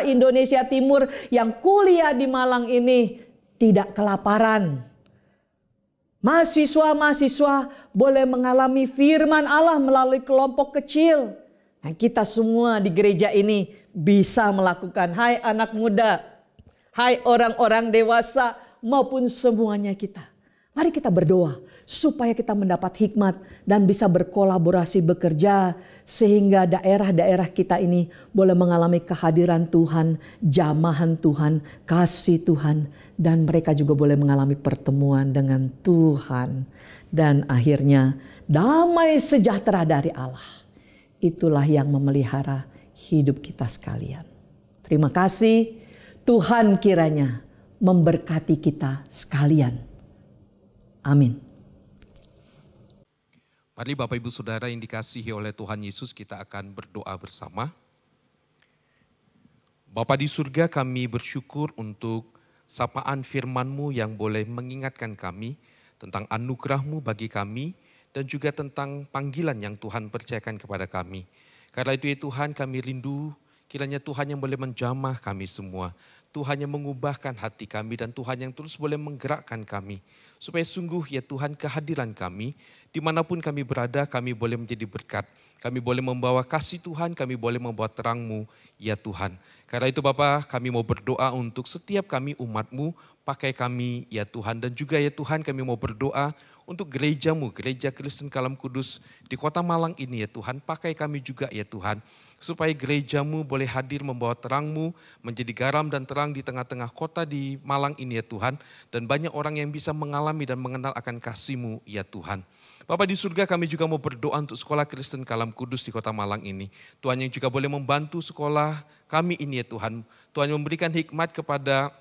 Indonesia Timur yang kuliah di Malang ini tidak kelaparan. Mahasiswa boleh mengalami firman Allah melalui kelompok kecil. Dan kita semua di gereja ini bisa melakukan. Hai anak muda, hai orang-orang dewasa maupun semuanya kita. Mari kita berdoa supaya kita mendapat hikmat dan bisa berkolaborasi bekerja. Sehingga daerah-daerah kita ini boleh mengalami kehadiran Tuhan, jamahan Tuhan, kasih Tuhan. Dan mereka juga boleh mengalami pertemuan dengan Tuhan. Dan akhirnya damai sejahtera dari Allah. Itulah yang memelihara hidup kita sekalian. Terima kasih. Tuhan kiranya memberkati kita sekalian. Amin. Mari Bapak Ibu Saudara yang dikasihi oleh Tuhan Yesus, kita akan berdoa bersama. Bapa di surga, kami bersyukur untuk sapaan firman-Mu yang boleh mengingatkan kami tentang anugerah-Mu bagi kami dan juga tentang panggilan yang Tuhan percayakan kepada kami. Karena itu ya Tuhan, kami rindu kiranya Tuhan yang boleh menjamah kami semua. Tuhan yang mengubahkan hati kami dan Tuhan yang terus boleh menggerakkan kami. Supaya sungguh ya Tuhan kehadiran kami, dimanapun kami berada kami boleh menjadi berkat. Kami boleh membawa kasih Tuhan, kami boleh membawa terang-Mu ya Tuhan. Karena itu Bapa, kami mau berdoa untuk setiap kami umat-Mu, pakai kami ya Tuhan. Dan juga ya Tuhan kami mau berdoa untuk gereja-Mu, Gereja Kristen Kalam Kudus di Kota Malang ini ya Tuhan. Pakai kami juga ya Tuhan. Supaya gereja-Mu boleh hadir membawa terang-Mu, menjadi garam dan terang di tengah-tengah kota di Malang ini ya Tuhan. Dan banyak orang yang bisa mengalami dan mengenal akan kasih-Mu ya Tuhan. Bapa di surga, kami juga mau berdoa untuk Sekolah Kristen Kalam Kudus di Kota Malang ini. Tuhan yang juga boleh membantu sekolah kami ini ya Tuhan. Tuhan yang memberikan hikmat kepada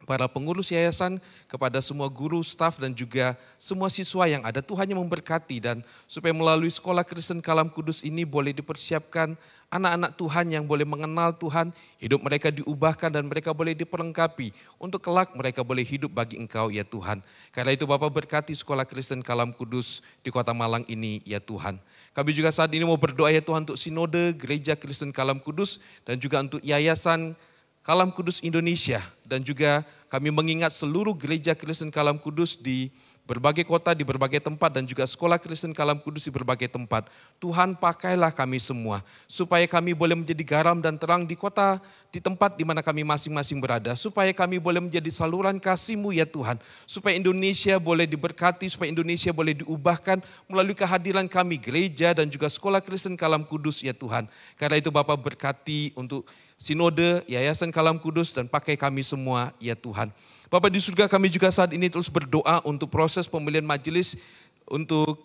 para pengurus yayasan, kepada semua guru, staf dan juga semua siswa yang ada. Tuhan yang memberkati dan supaya melalui Sekolah Kristen Kalam Kudus ini boleh dipersiapkan anak-anak Tuhan yang boleh mengenal Tuhan, hidup mereka diubahkan dan mereka boleh diperlengkapi untuk kelak mereka boleh hidup bagi Engkau ya Tuhan. Karena itu Bapa berkati Sekolah Kristen Kalam Kudus di Kota Malang ini ya Tuhan. Kami juga saat ini mau berdoa ya Tuhan untuk Sinode Gereja Kristen Kalam Kudus dan juga untuk Yayasan Kalam Kudus Indonesia. Dan juga kami mengingat seluruh gereja Kristen Kalam Kudus di berbagai kota, di berbagai tempat dan juga Sekolah Kristen Kalam Kudus di berbagai tempat. Tuhan pakailah kami semua supaya kami boleh menjadi garam dan terang di kota, di tempat di mana kami masing-masing berada. Supaya kami boleh menjadi saluran kasih-Mu ya Tuhan. Supaya Indonesia boleh diberkati, supaya Indonesia boleh diubahkan melalui kehadiran kami gereja dan juga Sekolah Kristen Kalam Kudus ya Tuhan. Karena itu Bapa berkati untuk Sinode, Yayasan Kalam Kudus dan pakai kami semua ya Tuhan. Bapa di surga, kami juga saat ini terus berdoa untuk proses pemilihan majelis untuk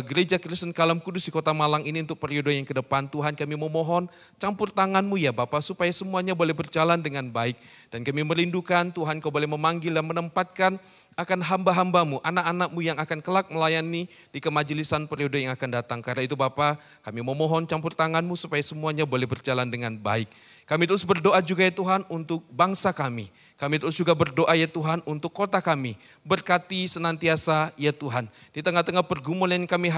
Gereja Kristen Kalam Kudus di Kota Malang ini untuk periode yang ke depan. Tuhan kami memohon campur tangan-Mu ya Bapa supaya semuanya boleh berjalan dengan baik. Dan kami merindukan Tuhan Kau boleh memanggil dan menempatkan akan hamba-hamba-Mu, anak-anak-Mu yang akan kelak melayani di kemajelisan periode yang akan datang. Karena itu Bapa, kami memohon campur tangan-Mu supaya semuanya boleh berjalan dengan baik. Kami terus berdoa juga ya Tuhan untuk bangsa kami. Kami terus juga berdoa ya Tuhan untuk kota kami. Berkati senantiasa ya Tuhan. Di tengah-tengah pergumulan yang kami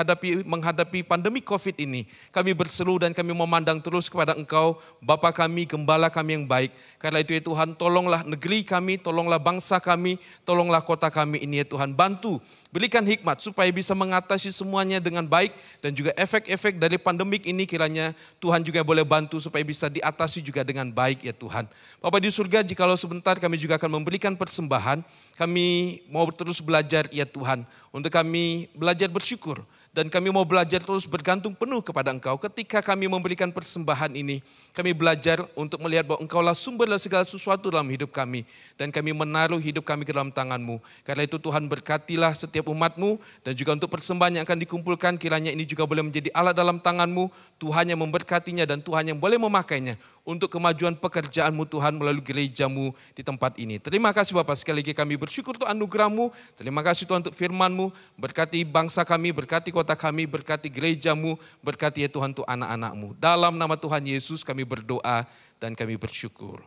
menghadapi pandemi COVID ini. Kami berseru dan kami memandang terus kepada Engkau, Bapa kami, Gembala kami yang baik. Karena itu ya Tuhan, tolonglah negeri kami, tolonglah bangsa kami, tolonglah kota kami ini ya Tuhan. Bantu, berikan hikmat supaya bisa mengatasi semuanya dengan baik. Dan juga efek-efek dari pandemik ini kiranya Tuhan juga boleh bantu supaya bisa diatasi juga dengan baik ya Tuhan. Bapa di surga, jikalau sebentar kami juga akan memberikan persembahan. Kami mau terus belajar ya Tuhan. Untuk kami belajar bersyukur. Dan kami mau belajar terus bergantung penuh kepada Engkau. Ketika kami memberikan persembahan ini, kami belajar untuk melihat bahwa Engkaulah sumber dari segala sesuatu dalam hidup kami. Dan kami menaruh hidup kami ke dalam tangan-Mu. Karena itu Tuhan berkatilah setiap umat-Mu. Dan juga untuk persembahan yang akan dikumpulkan, kiranya ini juga boleh menjadi alat dalam tangan-Mu. Tuhan yang memberkatinya dan Tuhan yang boleh memakainya untuk kemajuan pekerjaan-Mu Tuhan melalui gereja-Mu di tempat ini. Terima kasih Bapak, sekali lagi kami bersyukur untuk anugerah-Mu. Terima kasih Tuhan untuk firman-Mu. Berkati bangsa kami, berkati kota kami, berkati gereja-Mu, berkati ya Tuhan untuk anak-anak-Mu. Dalam nama Tuhan Yesus kami berdoa dan kami bersyukur.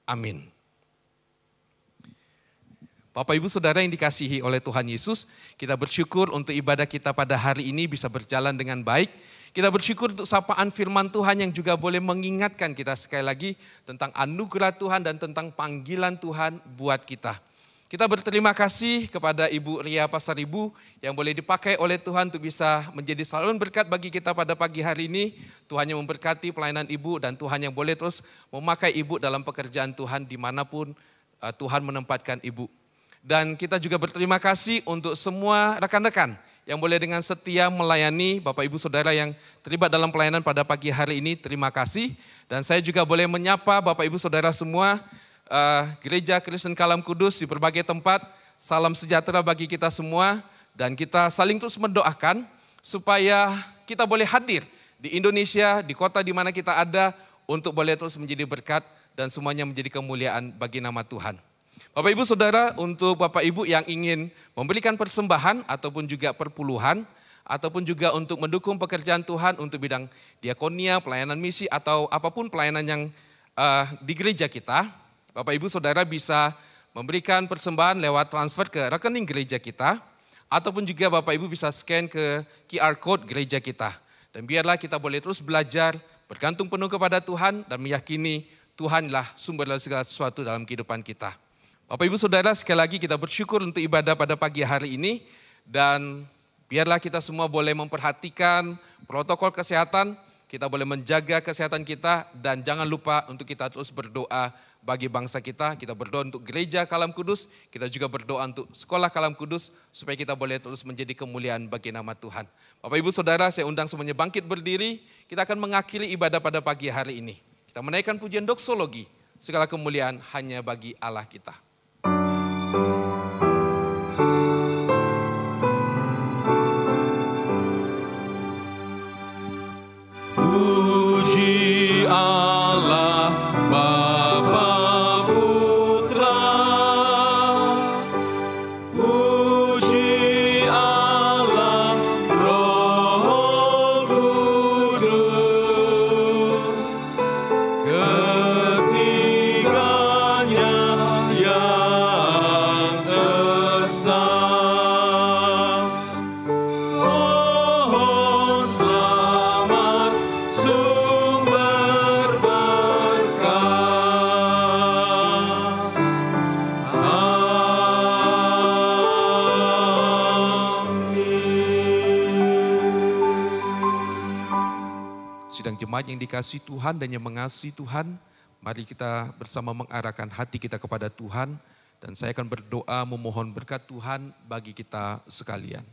Amin. Bapak Ibu Saudara yang dikasihi oleh Tuhan Yesus, kita bersyukur untuk ibadah kita pada hari ini bisa berjalan dengan baik. Kita bersyukur untuk sapaan firman Tuhan yang juga boleh mengingatkan kita sekali lagi tentang anugerah Tuhan dan tentang panggilan Tuhan buat kita. Kita berterima kasih kepada Ibu Ria Pasaribu yang boleh dipakai oleh Tuhan untuk bisa menjadi saluran berkat bagi kita pada pagi hari ini. Tuhan yang memberkati pelayanan Ibu dan Tuhan yang boleh terus memakai Ibu dalam pekerjaan Tuhan dimanapun Tuhan menempatkan Ibu. Dan kita juga berterima kasih untuk semua rekan-rekan yang boleh dengan setia melayani Bapak Ibu Saudara yang terlibat dalam pelayanan pada pagi hari ini. Terima kasih. Dan saya juga boleh menyapa Bapak Ibu Saudara semua, Gereja Kristen Kalam Kudus di berbagai tempat. Salam sejahtera bagi kita semua. Dan kita saling terus mendoakan supaya kita boleh hadir di Indonesia, di kota di mana kita ada, untuk boleh terus menjadi berkat dan semuanya menjadi kemuliaan bagi nama Tuhan. Bapak Ibu Saudara, untuk Bapak Ibu yang ingin memberikan persembahan ataupun juga perpuluhan, ataupun juga untuk mendukung pekerjaan Tuhan untuk bidang diakonia, pelayanan misi, atau apapun pelayanan yang di gereja kita, Bapak Ibu Saudara bisa memberikan persembahan lewat transfer ke rekening gereja kita, ataupun juga Bapak Ibu bisa scan ke QR Code gereja kita. Dan biarlah kita boleh terus belajar, bergantung penuh kepada Tuhan, dan meyakini Tuhanlah sumber dari segala sesuatu dalam kehidupan kita. Bapak Ibu Saudara, sekali lagi kita bersyukur untuk ibadah pada pagi hari ini, dan biarlah kita semua boleh memperhatikan protokol kesehatan, kita boleh menjaga kesehatan kita, dan jangan lupa untuk kita terus berdoa bagi bangsa kita. Kita berdoa untuk Gereja Kalam Kudus, kita juga berdoa untuk Sekolah Kalam Kudus, supaya kita boleh terus menjadi kemuliaan bagi nama Tuhan. Bapak Ibu Saudara, saya undang semuanya bangkit berdiri, kita akan mengakhiri ibadah pada pagi hari ini. Kita menaikkan pujian doksologi, segala kemuliaan hanya bagi Allah kita. Puji Allah Bapa Putra, puji Allah Roh Kudus, ketiganya yang esa. Oh selamat sumber berkat. Sidang jemaat yang dikasihi Tuhan dan yang mengasihi Tuhan, mari kita bersama mengarahkan hati kita kepada Tuhan, dan saya akan berdoa memohon berkat Tuhan bagi kita sekalian.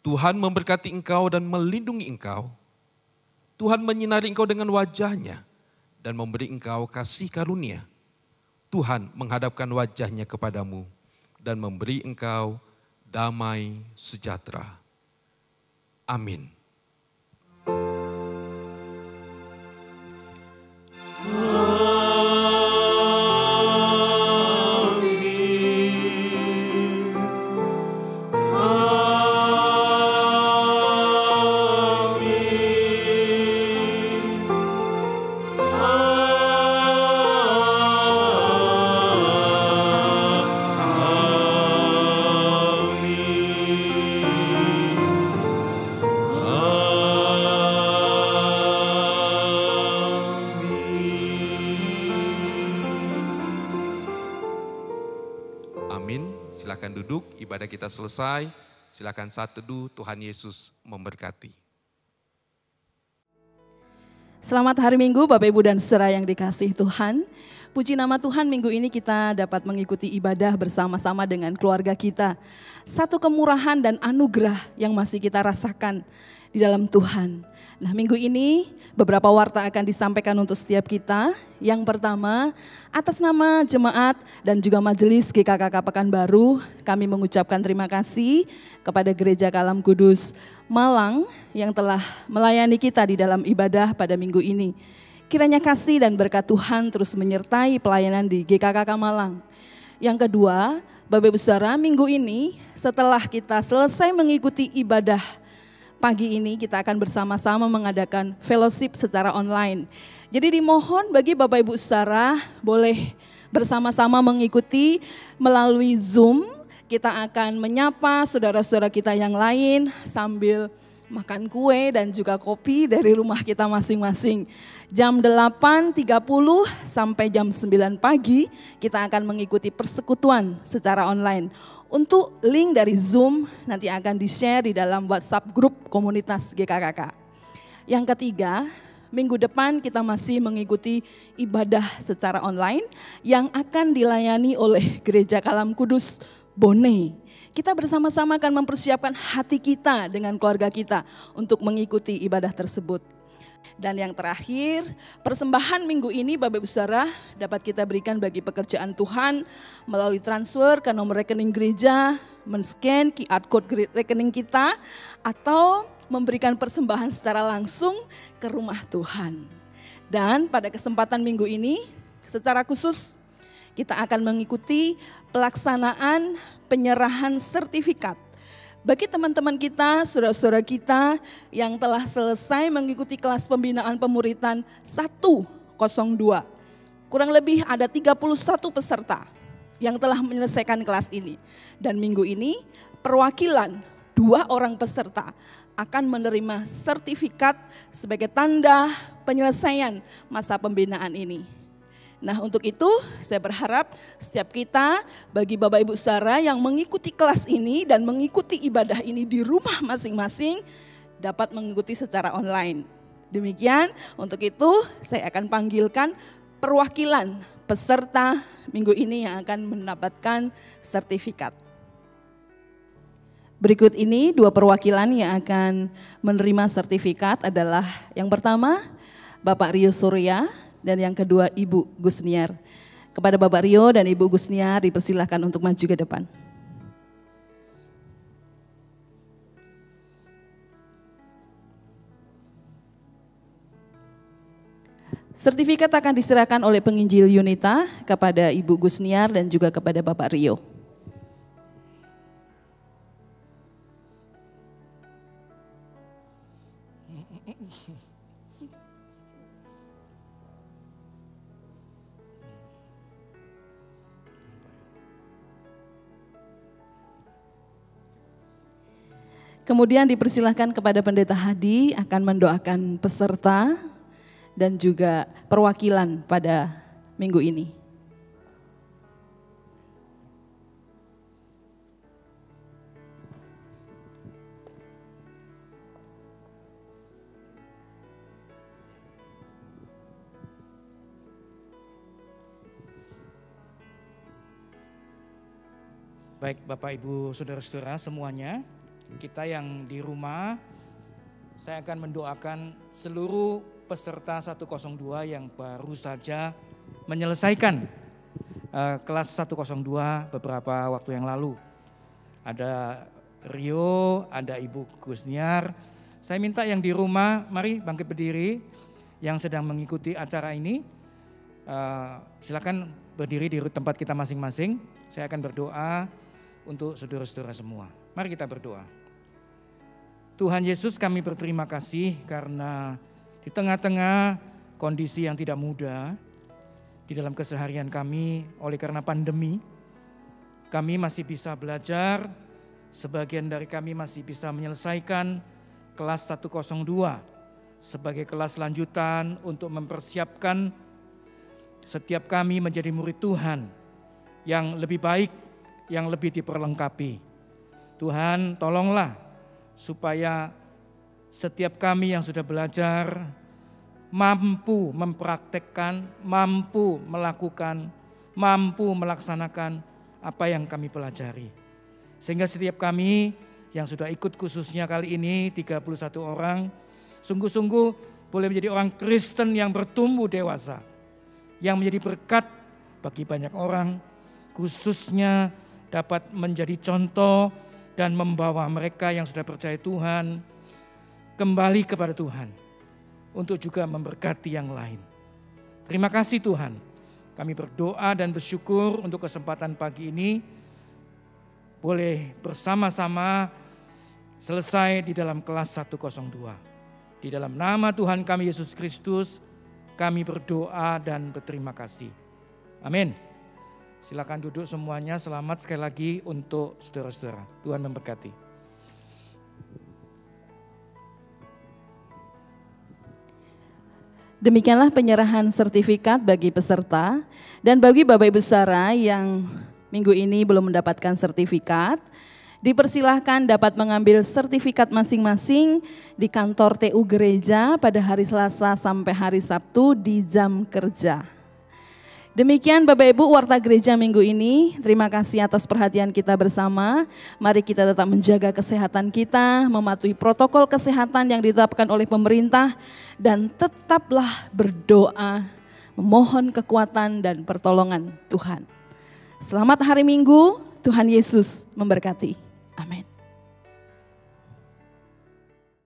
Tuhan memberkati engkau dan melindungi engkau. Tuhan menyinari engkau dengan wajah-Nya dan memberi engkau kasih karunia. Tuhan menghadapkan wajah-Nya kepadamu dan memberi engkau damai sejahtera. Amin. Amin. Silakan duduk, ibadah kita selesai. Silakan saat teduh, Tuhan Yesus memberkati. Selamat hari Minggu Bapak Ibu dan saudara yang dikasihi Tuhan. Puji nama Tuhan, minggu ini kita dapat mengikuti ibadah bersama-sama dengan keluarga kita. Satu kemurahan dan anugerah yang masih kita rasakan di dalam Tuhan. Nah, minggu ini beberapa warta akan disampaikan untuk setiap kita. Yang pertama, atas nama jemaat dan juga majelis GKKK Pekanbaru, kami mengucapkan terima kasih kepada Gereja Kalam Kudus Malang yang telah melayani kita di dalam ibadah pada minggu ini. Kiranya kasih dan berkat Tuhan terus menyertai pelayanan di GKKK Malang. Yang kedua, Bapak Ibu Saudara, minggu ini setelah kita selesai mengikuti ibadah pagi ini kita akan bersama-sama mengadakan fellowship secara online. Jadi dimohon bagi Bapak Ibu saudara boleh bersama-sama mengikuti melalui Zoom. Kita akan menyapa saudara-saudara kita yang lain sambil makan kue dan juga kopi dari rumah kita masing-masing. Jam 8.30 sampai jam 9 pagi kita akan mengikuti persekutuan secara online. Untuk link dari Zoom nanti akan di-share di dalam WhatsApp grup komunitas GKKK. Yang ketiga, minggu depan kita masih mengikuti ibadah secara online yang akan dilayani oleh Gereja Kalam Kudus Bone. Kita bersama-sama akan mempersiapkan hati kita dengan keluarga kita untuk mengikuti ibadah tersebut. Dan yang terakhir, persembahan minggu ini Bapak Ibu Saudara dapat kita berikan bagi pekerjaan Tuhan melalui transfer ke nomor rekening gereja, men-scan QR code rekening kita, atau memberikan persembahan secara langsung ke rumah Tuhan. Dan pada kesempatan minggu ini secara khusus kita akan mengikuti pelaksanaan penyerahan sertifikat bagi teman-teman kita, saudara-saudara kita yang telah selesai mengikuti kelas pembinaan pemuritan 102. Kurang lebih ada 31 peserta yang telah menyelesaikan kelas ini. Dan minggu ini perwakilan 2 orang peserta akan menerima sertifikat sebagai tanda penyelesaian masa pembinaan ini. Nah untuk itu saya berharap setiap kita bagi Bapak Ibu saudara yang mengikuti kelas ini dan mengikuti ibadah ini di rumah masing-masing dapat mengikuti secara online. Demikian untuk itu saya akan panggilkan perwakilan peserta minggu ini yang akan mendapatkan sertifikat. Berikut ini 2 perwakilan yang akan menerima sertifikat adalah yang pertama Bapak Rio Surya dan yang kedua Ibu Gusniar. Kepada Bapak Rio dan Ibu Gusniar dipersilahkan untuk maju ke depan. Sertifikat akan diserahkan oleh penginjil Yunita kepada Ibu Gusniar dan juga kepada Bapak Rio. Kemudian dipersilahkan kepada Pendeta Hadi akan mendoakan peserta dan juga perwakilan pada minggu ini. Baik Bapak Ibu Saudara-saudara semuanya, kita yang di rumah, saya akan mendoakan seluruh peserta 102 yang baru saja menyelesaikan kelas 102 beberapa waktu yang lalu. Ada Rio, ada Ibu Gusniar. Saya minta yang di rumah, mari bangkit berdiri yang sedang mengikuti acara ini. Silakan berdiri di tempat kita masing-masing. Saya akan berdoa untuk saudara-saudara semua. Mari kita berdoa. Tuhan Yesus, kami berterima kasih karena di tengah-tengah kondisi yang tidak mudah di dalam keseharian kami oleh karena pandemi, kami masih bisa belajar, sebagian dari kami masih bisa menyelesaikan kelas 102 sebagai kelas lanjutan untuk mempersiapkan setiap kami menjadi murid Tuhan yang lebih baik, yang lebih diperlengkapi. Tuhan, tolonglah supaya setiap kami yang sudah belajar mampu mempraktekkan, mampu melakukan, mampu melaksanakan apa yang kami pelajari. Sehingga setiap kami yang sudah ikut khususnya kali ini 31 orang, sungguh-sungguh boleh menjadi orang Kristen yang bertumbuh dewasa, yang menjadi berkat bagi banyak orang, khususnya dapat menjadi contoh dan membawa mereka yang sudah percaya Tuhan kembali kepada Tuhan untuk juga memberkati yang lain. Terima kasih Tuhan. Kami berdoa dan bersyukur untuk kesempatan pagi ini boleh bersama-sama selesai di dalam kelas 102. Di dalam nama Tuhan kami Yesus Kristus, kami berdoa dan berterima kasih. Amin. Silakan duduk semuanya, selamat sekali lagi untuk saudara-saudara. Tuhan memberkati. Demikianlah penyerahan sertifikat bagi peserta dan bagi Bapak Ibu Saudara yang minggu ini belum mendapatkan sertifikat, dipersilahkan dapat mengambil sertifikat masing-masing di kantor TU Gereja pada hari Selasa sampai hari Sabtu di jam kerja. Demikian Bapak Ibu warta gereja minggu ini. Terima kasih atas perhatian kita bersama. Mari kita tetap menjaga kesehatan kita, mematuhi protokol kesehatan yang ditetapkan oleh pemerintah, dan tetaplah berdoa, memohon kekuatan dan pertolongan Tuhan. Selamat hari Minggu, Tuhan Yesus memberkati.